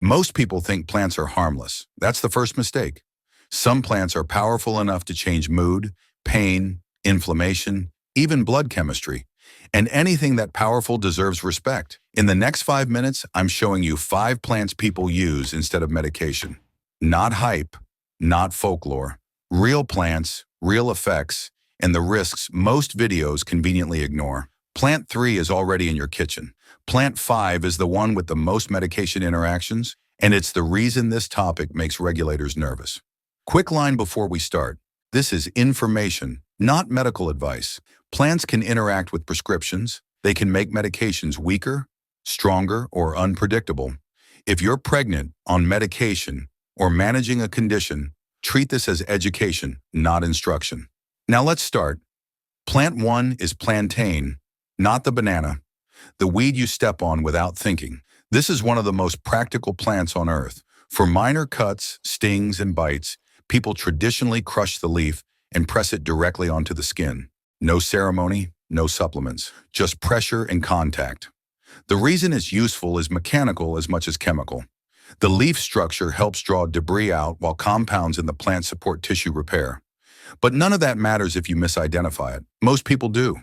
Most people think plants are harmless. That's the first mistake. Some plants are powerful enough to change mood, pain, inflammation, even blood chemistry. And anything that powerful deserves respect. In the next 5 minutes, I'm showing you 5 plants people use instead of medication. Not hype, not folklore. Real plants, real effects, and the risks most videos conveniently ignore. Plant 3 is already in your kitchen. Plant 5 is the one with the most medication interactions, and it's the reason this topic makes regulators nervous. Quick line before we start. This is information, not medical advice. Plants can interact with prescriptions. They can make medications weaker, stronger, or unpredictable. If you're pregnant, on medication, or managing a condition, treat this as education, not instruction. Now let's start. Plant 1 is plantain, not the banana, the weed you step on without thinking. This is one of the most practical plants on earth. For minor cuts, stings, and bites, people traditionally crush the leaf and press it directly onto the skin. No ceremony, no supplements, just pressure and contact. The reason it's useful is mechanical as much as chemical. The leaf structure helps draw debris out while compounds in the plant support tissue repair. But none of that matters if you misidentify it. Most people do.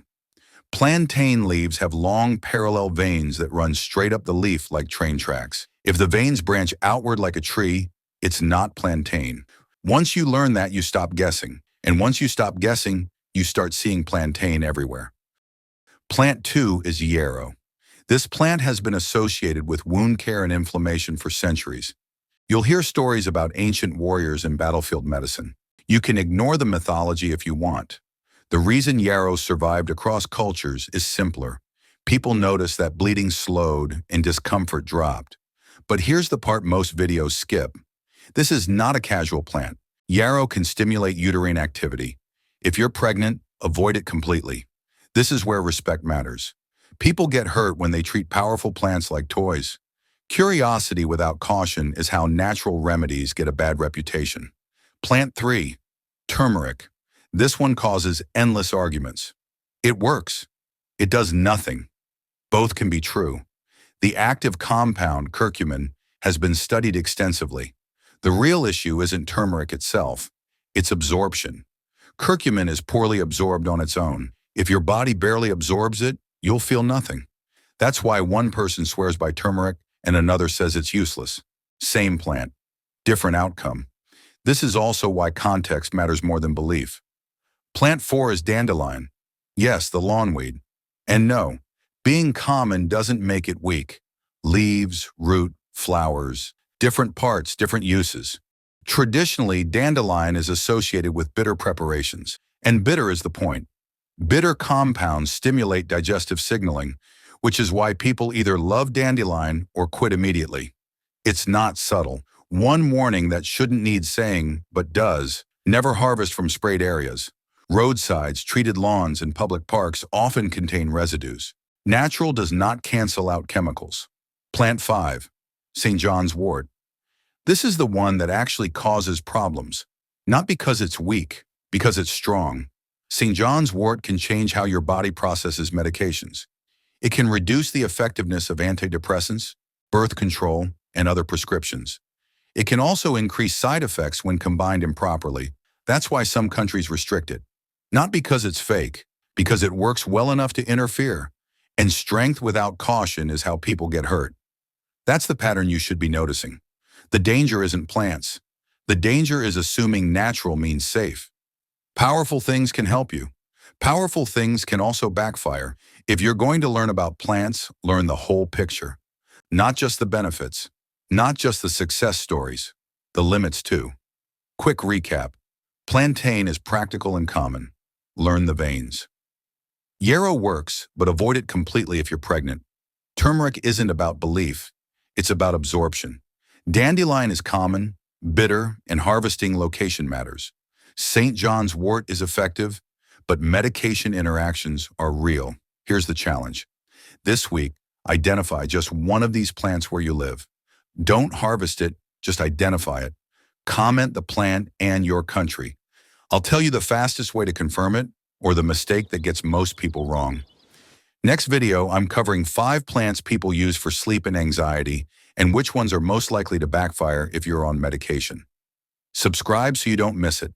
Plantain leaves have long parallel veins that run straight up the leaf like train tracks. If the veins branch outward like a tree, it's not plantain. Once you learn that, you stop guessing. And once you stop guessing, you start seeing plantain everywhere. Plant 2 is yarrow. This plant has been associated with wound care and inflammation for centuries. You'll hear stories about ancient warriors and battlefield medicine. You can ignore the mythology if you want. The reason yarrow survived across cultures is simpler. People noticed that bleeding slowed and discomfort dropped. But here's the part most videos skip. This is not a casual plant. Yarrow can stimulate uterine activity. If you're pregnant, avoid it completely. This is where respect matters. People get hurt when they treat powerful plants like toys. Curiosity without caution is how natural remedies get a bad reputation. Plant 3, turmeric. This one causes endless arguments. It works. It does nothing. Both can be true. The active compound, curcumin, has been studied extensively. The real issue isn't turmeric itself, it's absorption. Curcumin is poorly absorbed on its own. If your body barely absorbs it, you'll feel nothing. That's why one person swears by turmeric and another says it's useless. Same plant, different outcome. This is also why context matters more than belief. Plant 4 is dandelion. Yes, the lawnweed. And no, being common doesn't make it weak. Leaves, root, flowers, different parts, different uses. Traditionally, dandelion is associated with bitter preparations. And bitter is the point. Bitter compounds stimulate digestive signaling, which is why people either love dandelion or quit immediately. It's not subtle. One warning that shouldn't need saying, but does: never harvest from sprayed areas. Roadsides, treated lawns, and public parks often contain residues. Natural does not cancel out chemicals. Plant 5, St. John's wort. This is the one that actually causes problems. Not because it's weak, because it's strong. St. John's wort can change how your body processes medications. It can reduce the effectiveness of antidepressants, birth control, and other prescriptions. It can also increase side effects when combined improperly. That's why some countries restrict it. Not because it's fake, because it works well enough to interfere. And strength without caution is how people get hurt. That's the pattern you should be noticing. The danger isn't plants. The danger is assuming natural means safe. Powerful things can help you. Powerful things can also backfire. If you're going to learn about plants, learn the whole picture. Not just the benefits, not just the success stories, the limits too. Quick recap. Plantain is practical and common. Learn the veins. Yarrow works, but avoid it completely if you're pregnant. Turmeric isn't about belief, it's about absorption. Dandelion is common, bitter, and harvesting location matters. St. John's wort is effective, but medication interactions are real. Here's the challenge. This week, identify just one of these plants where you live. Don't harvest it, just identify it. Comment the plant and your country. I'll tell you the fastest way to confirm it, or the mistake that gets most people wrong. Next video, I'm covering 5 plants people use for sleep and anxiety, and which ones are most likely to backfire if you're on medication. Subscribe so you don't miss it.